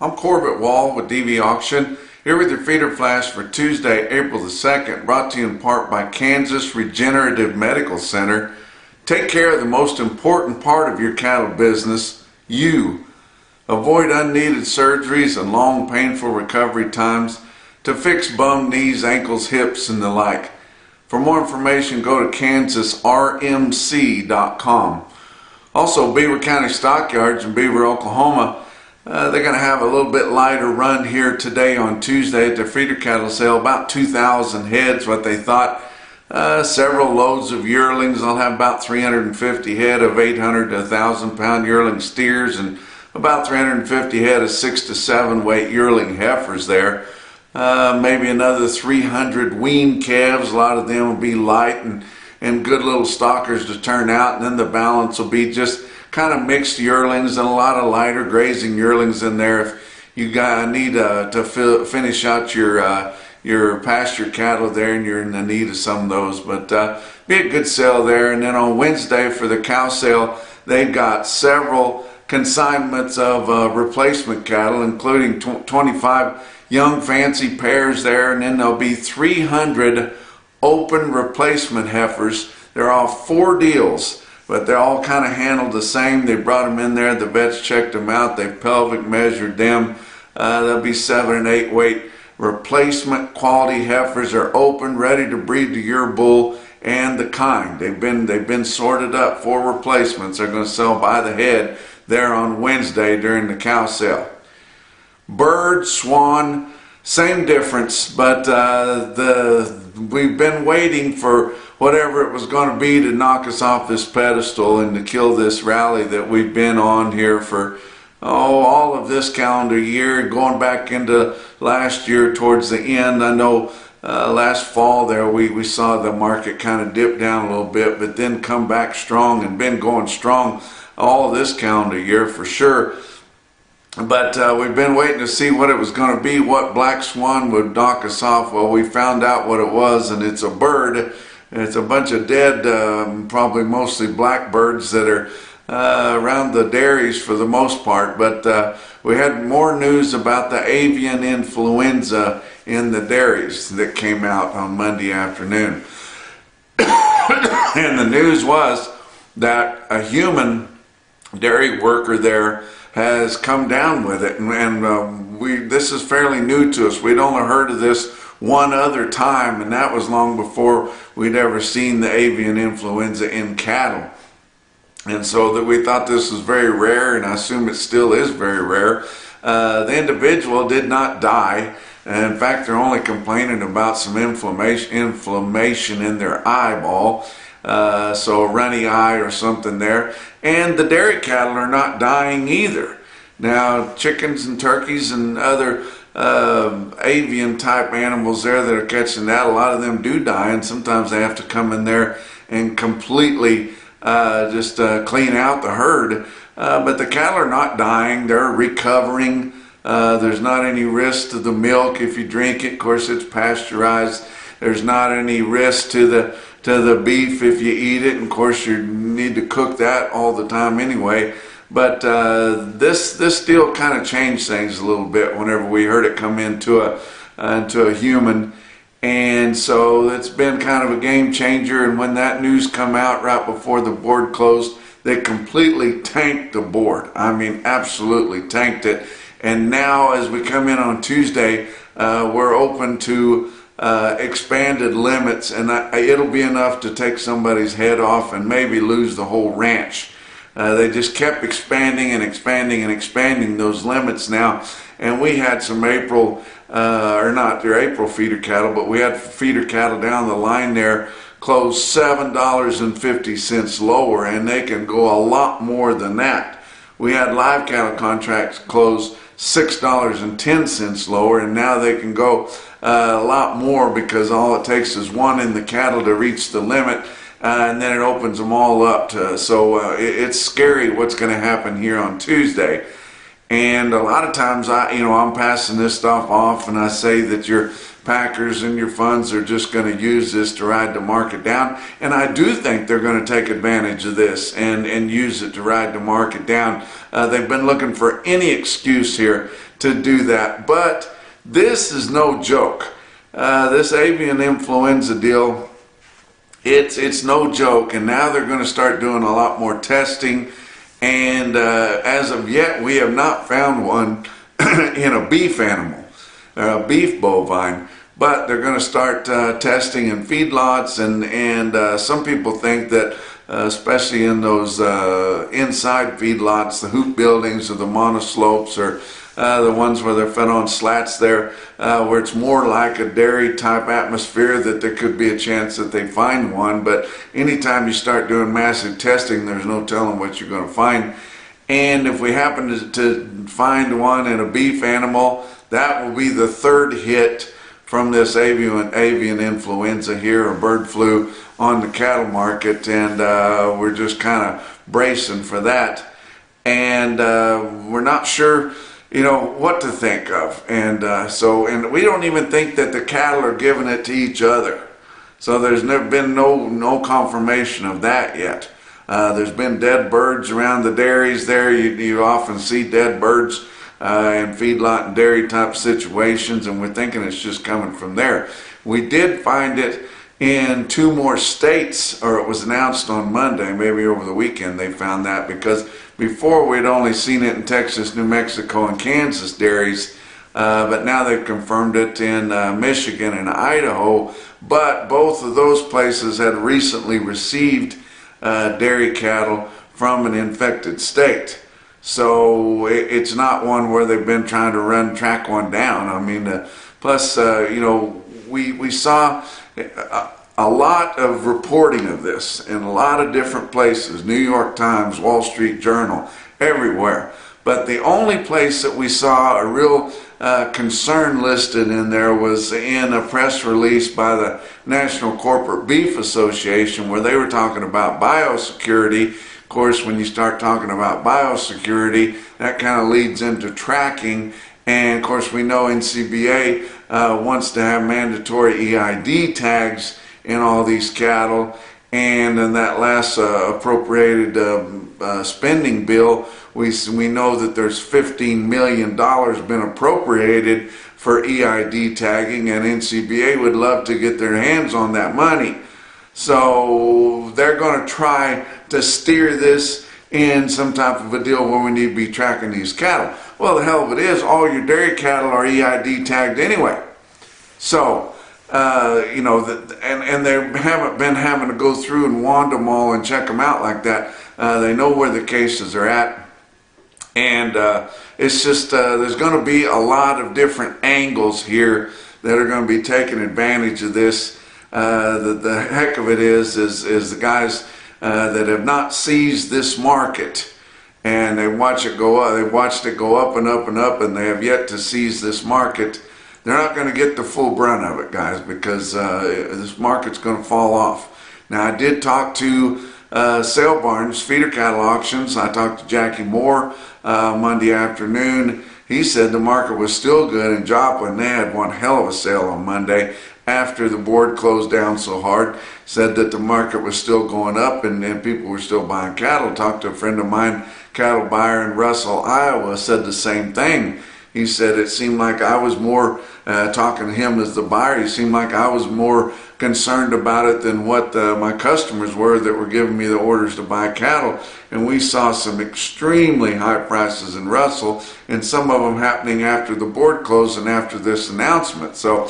I'm Corbett Wall with DVAuction, here with your feeder flash for Tuesday, April the 2nd, brought to you in part by Kansas Regenerative Medical Center. Take care of the most important part of your cattle business, you. Avoid unneeded surgeries and long painful recovery times to fix bum knees, ankles, hips, and the like. For more information, go to kansasrmc.com. Also, Beaver County Stockyards in Beaver, Oklahoma, they're going to have a little bit lighter run here today on Tuesday at their feeder cattle sale, about 2,000 heads, what they thought. Several loads of yearlings. They'll have about 350 head of 800 to 1,000 pound yearling steers and about 350 head of 6 to 7 weight yearling heifers there. Maybe another 300 wean calves. A lot of them will be light and good little stockers to turn out, and then the balance will be just kind of mixed yearlings and a lot of lighter grazing yearlings in there if you need to finish out your pasture cattle there and you're in the need of some of those. But be a good sale there. And then on Wednesday for the cow sale, they've got several consignments of replacement cattle, including 25 young fancy pairs there, and then there'll be 300 open replacement heifers. They're all 4 deals, but they're all kind of handled the same. They brought them in there, the vets checked them out, they pelvic measured them. There'll be 7 and 8 weight replacement quality heifers. Are open, ready to breed to your bull and the kind. They've been sorted up for replacements. They're going to sell by the head there on Wednesday during the cow sale. Bird, Swan, same difference, but we've been waiting for whatever it was going to be to knock us off this pedestal and to kill this rally that we've been on here for all of this calendar year, going back into last year towards the end. I know last fall there we saw the market kind of dip down a little bit, but then come back strong and been going strong all of this calendar year for sure. But we've been waiting to see what it was going to be, what black swan would knock us off. Well, we found out what it was, and it's a bird. It's a bunch of dead, probably mostly blackbirds that are around the dairies for the most part. But we had more news about the avian influenza in the dairies that came out on Monday afternoon. And the news was that a human dairy worker there has come down with it, and this is fairly new to us. We'd only heard of this one other time, and that was long before we'd ever seen the avian influenza in cattle. And so that we thought this was very rare, and I assume it still is very rare. The individual did not die. In fact, they're only complaining about some inflammation in their eyeball. So a runny eye or something there. And the dairy cattle are not dying either. Now, chickens and turkeys and other avian type animals there that are catching that, a lot of them do die, and sometimes they have to come in there and completely just clean out the herd. But the cattle are not dying, they're recovering. There's not any risk to the milk if you drink it. Of course, it's pasteurized. There's not any risk to the beef if you eat it, and of course you need to cook that all the time anyway. But this deal kind of changed things a little bit whenever we heard it come into a human, and so it's been kind of a game changer. And when that news come out right before the board closed, they completely tanked the board. I mean, absolutely tanked it. And now as we come in on Tuesday, we're open to expanded limits, and it'll be enough to take somebody's head off and maybe lose the whole ranch. They just kept expanding and expanding and expanding those limits now, and we had some April feeder cattle, but we had feeder cattle down the line there close $7.50 lower, and they can go a lot more than that. We had live cattle contracts close $6.10 lower, and now they can go a lot more, because all it takes is one in the cattle to reach the limit, and then it opens them all up so it's scary what's going to happen here on Tuesday. And a lot of times I'm passing this stuff off, and I say that your packers and your funds are just going to use this to ride the market down. And I do think they're going to take advantage of this and use it to ride the market down. They've been looking for any excuse here to do that. But this is no joke. This avian influenza deal, it's no joke. And now they're going to start doing a lot more testing. And as of yet, we have not found one in a beef animal, a beef bovine. But they're going to start testing in feedlots, and some people think that, especially in those inside feedlots, the hoop buildings or the monoslopes, or the ones where they're fed on slats there, where it's more like a dairy type atmosphere, that there could be a chance that they find one. But anytime you start doing massive testing, there's no telling what you're going to find. And if we happen to find one in a beef animal, that will be the third hit from this avian influenza here, or bird flu, on the cattle market. And we're just kind of bracing for that. And we're not sure, what to think of. And and we don't even think that the cattle are giving it to each other. So there's never been no confirmation of that yet. There's been dead birds around the dairies there. You often see dead birds in feedlot and dairy type situations, and we're thinking it's just coming from there. We did find it in 2 more states, or it was announced on Monday, maybe over the weekend they found that, because before we'd only seen it in Texas, New Mexico, and Kansas dairies, but now they've confirmed it in Michigan and Idaho. But both of those places had recently received dairy cattle from an infected state. So it's not one where they've been trying to track one down. I mean, plus, we saw a lot of reporting of this in a lot of different places, New York Times, Wall Street Journal, everywhere. But the only place that we saw a real concern listed in there was in a press release by the National Corporate Beef Association, where they were talking about biosecurity. Of course, when you start talking about biosecurity, that kind of leads into tracking. And of course, we know NCBA wants to have mandatory EID tags in all these cattle. And in that last appropriated spending bill, we know that there's $15 million been appropriated for EID tagging, and NCBA would love to get their hands on that money. So they're going to try to steer this in some type of a deal where we need to be tracking these cattle. Well, the hell of it is, all your dairy cattle are EID tagged anyway. So, and they haven't been having to go through and wand them all and check them out like that. They know where the cases are at. And it's just, there's going to be a lot of different angles here that are going to be taking advantage of this. The heck of it is the guys that have not seized this market, and they watch it go up. They've watched it go up and up and up, and they have yet to seize this market. They're not going to get the full brunt of it, guys, because this market's going to fall off. Now, I did talk to sale barns, feeder cattle auctions. I talked to Jackie Moore Monday afternoon. He said the market was still good in Joplin. They had one hell of a sale on Monday after the board closed down so hard. Said that the market was still going up, and people were still buying cattle. Talked to a friend of mine, cattle buyer in Russell, Iowa, said the same thing. He said it seemed like I was more, talking to him as the buyer, he seemed like I was more concerned about it than what my customers were that were giving me the orders to buy cattle. And we saw some extremely high prices in Russell, and some of them happening after the board closed and after this announcement. So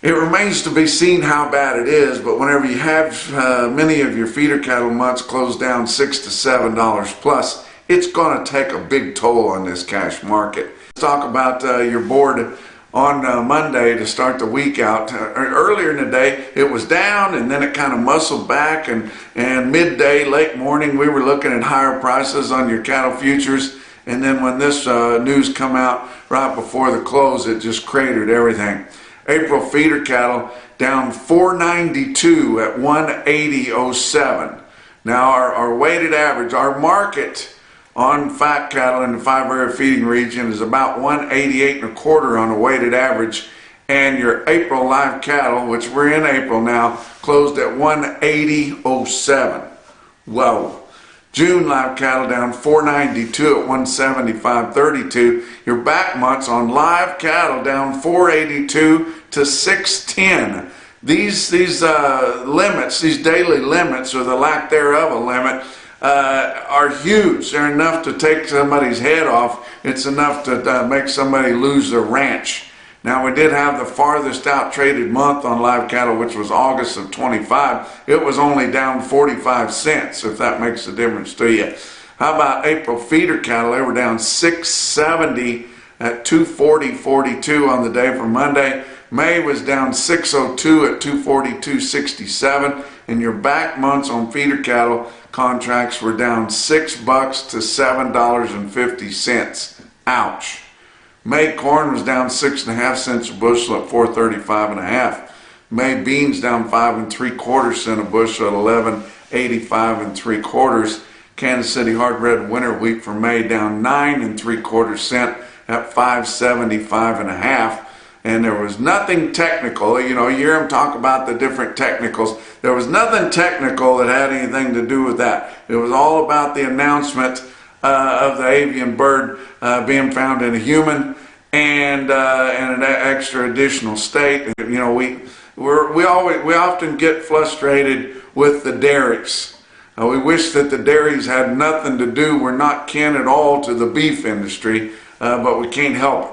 it remains to be seen how bad it is, but whenever you have many of your feeder cattle months closed down $6 to $7 plus, it's going to take a big toll on this cash market. Let's talk about your board on Monday to start the week out. Earlier in the day, it was down, and then it kind of muscled back, and midday, late morning, we were looking at higher prices on your cattle futures. And then when this news come out right before the close, it just cratered everything. April feeder cattle down $4.92 at $180.07. Now our weighted average, our market on fat cattle in the 5-area feeding region is about $188.25 on a weighted average, And your April live cattle, which we're in April now, closed at 180.07. Whoa. June live cattle down 492 at 175.32. Your back months on live cattle down 482 to 610. These limits, these daily limits, or the lack thereof a limit, are huge. They're enough to take somebody's head off. It's enough to make somebody lose their ranch. Now, we did have the farthest out traded month on live cattle, which was August of 25. It was only down 45 cents, if that makes a difference to you. How about April feeder cattle? They were down 670 at 240.42 on the day for Monday. May was down 602 at 242.67. And your back months on feeder cattle contracts were down $6 to $7.50. Ouch. May corn was down 6.5 cents a bushel at 435.5. May beans down 5 3/4 cents a bushel at 11.85 3/4. Kansas City hard red winter wheat for May down 9 3/4 cents at 575.5. And there was nothing technical. You know, you hear them talk about the different technicals. There was nothing technical that had anything to do with that. It was all about the announcement of the avian bird being found in a human and an extra additional state. You know, we often get frustrated with the dairies. We wish that the dairies had nothing to do. We're not kin at all to the beef industry, but we can't help it.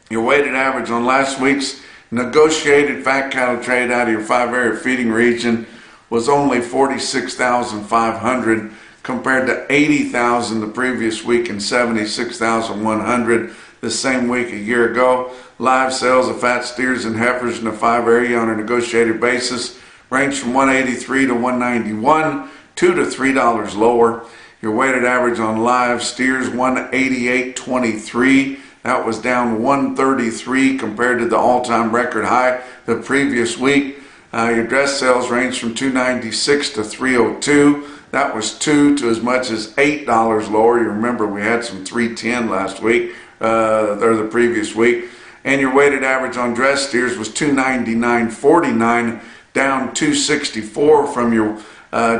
Your weighted average on last week's negotiated fat cattle trade out of your 5-area feeding region was only 46,500 compared to 80,000 the previous week and 76,100 the same week a year ago. Live sales of fat steers and heifers in the 5-area on a negotiated basis range from 183 to 191, $2 to $3 lower. Your weighted average on live steers 188.23. That was down 133 compared to the all-time record high the previous week. Your dress sales range from 296 to 302. That was $2 to as much as $8 lower. You remember we had some 310 last week, or the previous week. And your weighted average on dress steers was 299.49, down 264 from your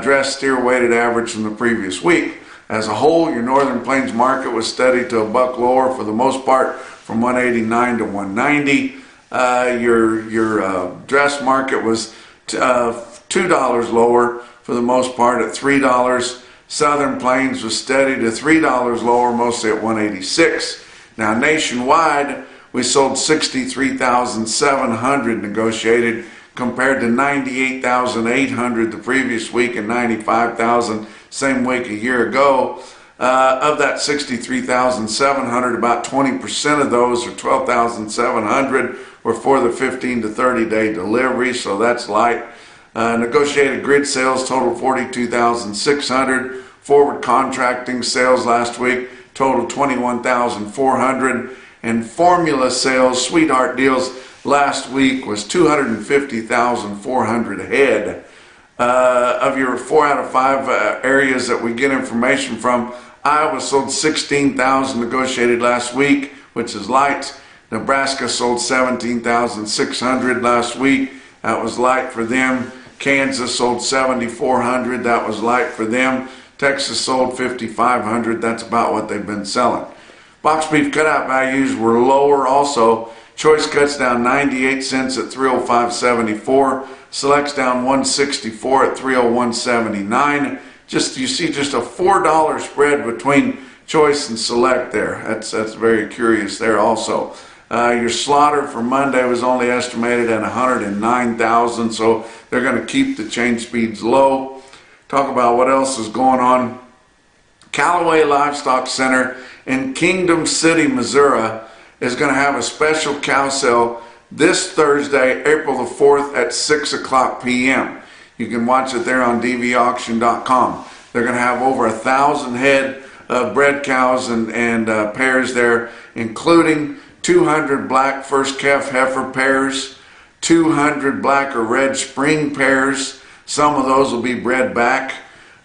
dress steer weighted average from the previous week. As a whole, your Northern Plains market was steady to a buck lower for the most part, from 189 to 190. Your dress market was $2 lower for the most part at $3. Southern Plains was steady to $3 lower, mostly at 186. Now nationwide, we sold 63,700 negotiated compared to 98,800 the previous week and 95,000 same week a year ago. Of that 63,700, about 20% of those, or 12,700, were for the 15 to 30 day delivery, so that's light. Negotiated grid sales totaled 42,600. Forward contracting sales last week totaled 21,400. And formula sales, sweetheart deals, last week was 250,400 head. Of your 4 out of 5 areas that we get information from, Iowa sold 16,000 negotiated last week, which is light. Nebraska sold 17,600 last week. That was light for them. Kansas sold 7,400. That was light for them. Texas sold 5,500. That's about what they've been selling. Box beef cutout values were lower also. Choice cuts down 98 cents at 305.74. Selects down 164 at 301.79. You see just a $4 spread between choice and select there. That's very curious there also. Your slaughter for Monday was only estimated at 109,000, so they're going to keep the change speeds low. Talk about what else is going on. Callaway Livestock Center in Kingdom City, Missouri is going to have a special cow sale this Thursday, April the 4th at 6 o'clock p.m. You can watch it there on DVAuction.com. They're going to have over 1,000 head of bred cows and pairs there, including 200 black first calf heifer pairs, 200 black or red spring pairs. Some of those will be bred back.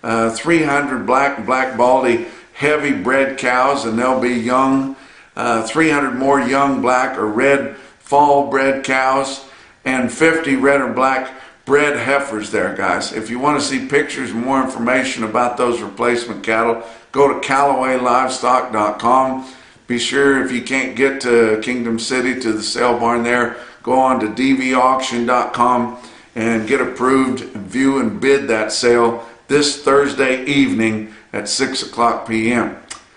300 black and black baldy heavy bred cows, and they'll be young. 300 more young black or red fall bred cows and 50 red or black bred heifers there, guys. If you want to see pictures and more information about those replacement cattle, go to CallawayLivestock.com. Be sure, if you can't get to Kingdom City, to the sale barn there, go on to DVAuction.com and get approved, view and bid that sale this Thursday evening at 6 o'clock p.m.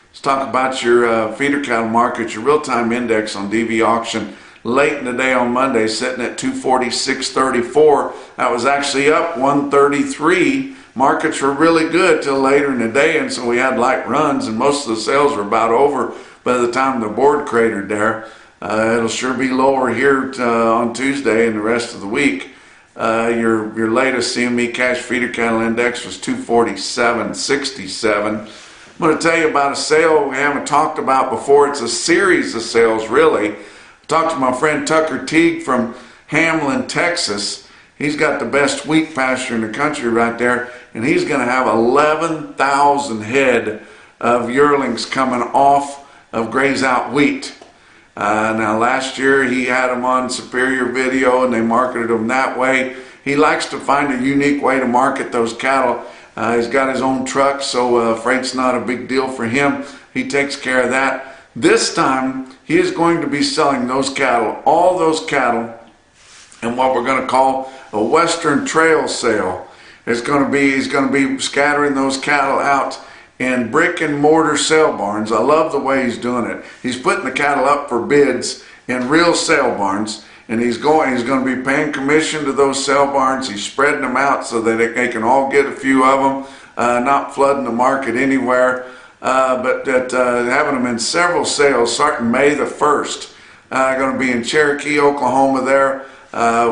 Let's talk about your feeder cattle market. Your real-time index on DV Auction late in the day on Monday, sitting at 246.34. That was actually up 133. Markets were really good till later in the day, and so we had light runs, and most of the sales were about over by the time the board cratered there. It'll sure be lower here on Tuesday and the rest of the week. Your latest CME cash feeder cattle index was 247.67. I'm going to tell you about a sale we haven't talked about before. It's a series of sales, really. I talked to my friend Tucker Teague from Hamlin, Texas. He's got the best wheat pasture in the country right there, and he's going to have 11,000 head of yearlings coming off of graze out wheat. Now last year he had them on Superior Video and they marketed them that way. He likes to find a unique way to market those cattle. He's got his own truck, so freight's not a big deal for him. He takes care of that. This time he is going to be selling those cattle, all those cattle, in what we're going to call a Western Trail sale. He's going to be scattering those cattle out in brick and mortar sale barns. I love the way he's doing it. He's putting the cattle up for bids in real sale barns, and he's going to be paying commission to those sale barns. He's spreading them out so that they can all get a few of them, not flooding the market anywhere, but having them in several sales starting May the 1st. Going to be in Cherokee, Oklahoma there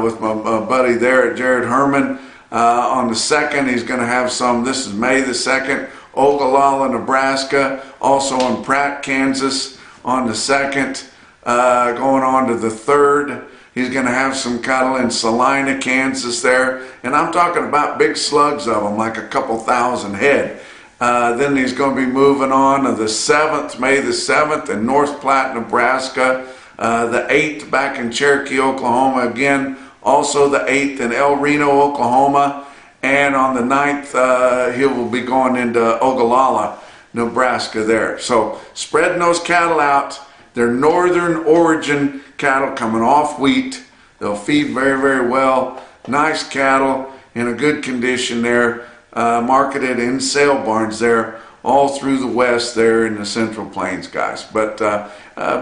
with my buddy there, Jared Herman. On the 2nd, he's going to have some, this is May the 2nd, Ogallala, Nebraska, also in Pratt, Kansas on the 2nd. Going on to the 3rd, he's going to have some cattle in Salina, Kansas there, and I'm talking about big slugs of them, like a couple thousand head. Then he's going to be moving on to the 7th, May the 7th in North Platte, Nebraska, the 8th back in Cherokee, Oklahoma again, also the 8th in El Reno, Oklahoma, and on the 9th, he will be going into Ogallala, Nebraska there. So spreading those cattle out. They're northern origin cattle coming off wheat. They'll feed very, very well. Nice cattle in a good condition there. Marketed in sale barns there all through the west there in the Central Plains, guys. But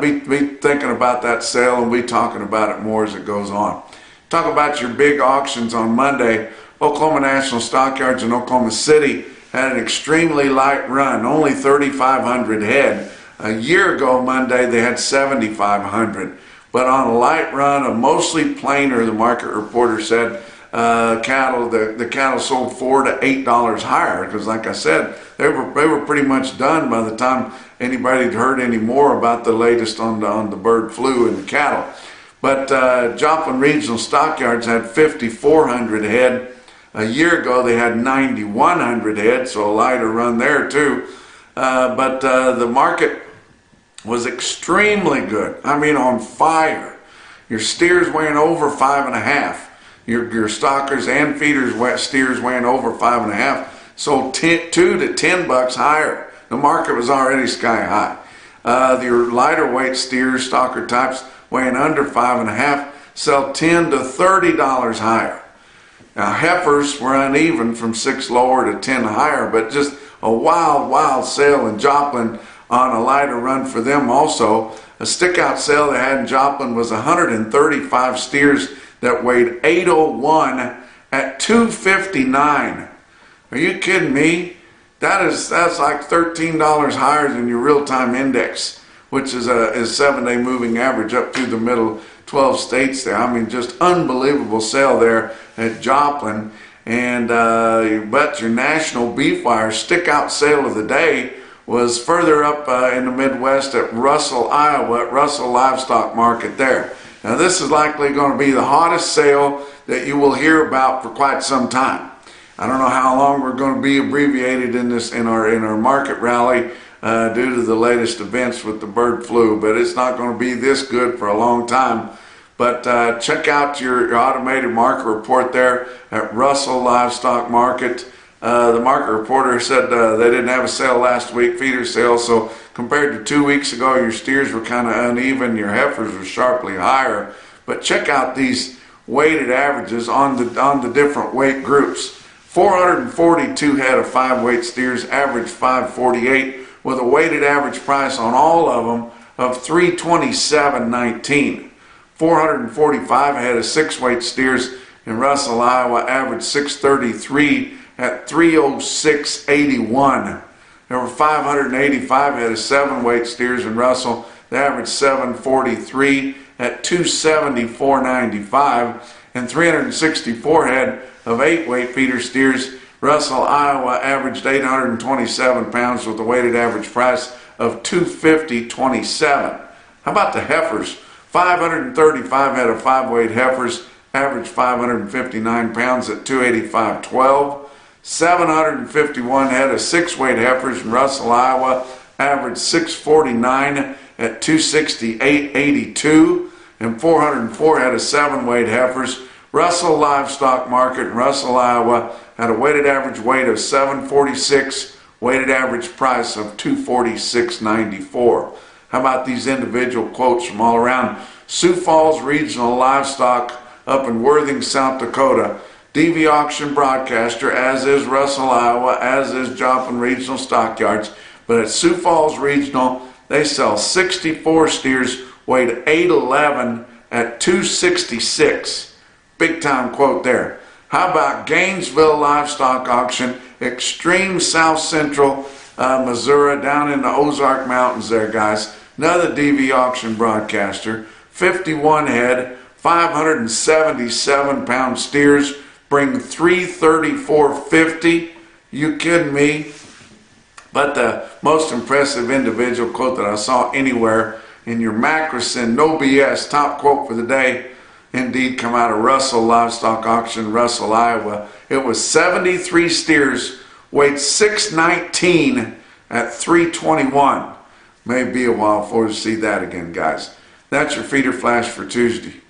be thinking about that sale and be talking about it more as it goes on. Talk about your big auctions on Monday. Oklahoma National Stockyards in Oklahoma City had an extremely light run, only 3,500 head. A year ago Monday they had 7,500, but on a light run of mostly plainer, the market reporter said, cattle, the cattle sold $4 to $8 higher, because like I said, they were pretty much done by the time anybody had heard any more about the latest on the bird flu and the cattle. But Joplin Regional Stockyards had 5,400 head. A year ago they had 9,100 head, so a lighter run there too. But the market was extremely good. I mean, on fire. Your steers weighing over 5.5. Your stockers and feeders steers weighing over 5.5. Sold $2 to $10 higher. The market was already sky high. Your lighter weight steers, stocker types weighing under 5.5, sell $10 to $30 higher. Now heifers were uneven from 6 lower to 10 higher, but just a wild sale in Joplin on a lighter run for them also. A stick-out sale they had in Joplin was 135 steers that weighed 801 at $259. Are you kidding me? That's like $13 higher than your real-time index, which is 7-day moving average up through the middle 12 states there. I mean, just unbelievable sale there at Joplin. And but your NationalBeefWire stick-out sale of the day was further up in the Midwest at Russell, Iowa, at Russell Livestock Market there. Now this is likely going to be the hottest sale that you will hear about for quite some time. I don't know how long we're going to be abbreviated in our market rally due to the latest events with the bird flu, but it's not going to be this good for a long time. But check out your automated market report there at Russell Livestock Market. The market reporter said they didn't have a sale last week, feeder sale, so compared to 2 weeks ago, your steers were kind of uneven, your heifers were sharply higher. But check out these weighted averages on the different weight groups. 442 head of 5-weight steers, average 548, with a weighted average price on all of them of $327.19. 445 head of 6-weight steers in Russell, Iowa, average 633 at $306.81. There were 585 head of 7-weight steers in Russell. They averaged 743 at $274.95. And 364 head of 8-weight feeder steers, Russell, Iowa, averaged 827 pounds with a weighted average price of $250.27. How about the heifers? 535 head of 5-weight heifers, averaged 559 pounds at $285.12. 751 head of 6-weight heifers in Russell, Iowa, averaged 649 at $268.82. And 404 head of 7-weight heifers. Russell Livestock Market in Russell, Iowa, had a weighted average weight of 746, weighted average price of $246.94. How about these individual quotes from all around? Sioux Falls Regional Livestock up in Worthing, South Dakota. DVAuction broadcaster, as is Russell, Iowa, as is Joplin Regional Stockyards. But at Sioux Falls Regional, they sell 64 steers, weighed 811 at $266. Big time quote there. How about Gainesville Livestock Auction, extreme south central Missouri, down in the Ozark Mountains there, guys. Another DV auction broadcaster. 51 head, 577 pound steers, bring $334.50. You kidding me? But the most impressive individual quote that I saw anywhere in your Macrocin, no BS, top quote for the day, indeed come out of Russell Livestock Auction, Russell, Iowa. It was 73 steers, weighed 619 at $321. May be a while before you see that again, guys. That's your feeder flash for Tuesday.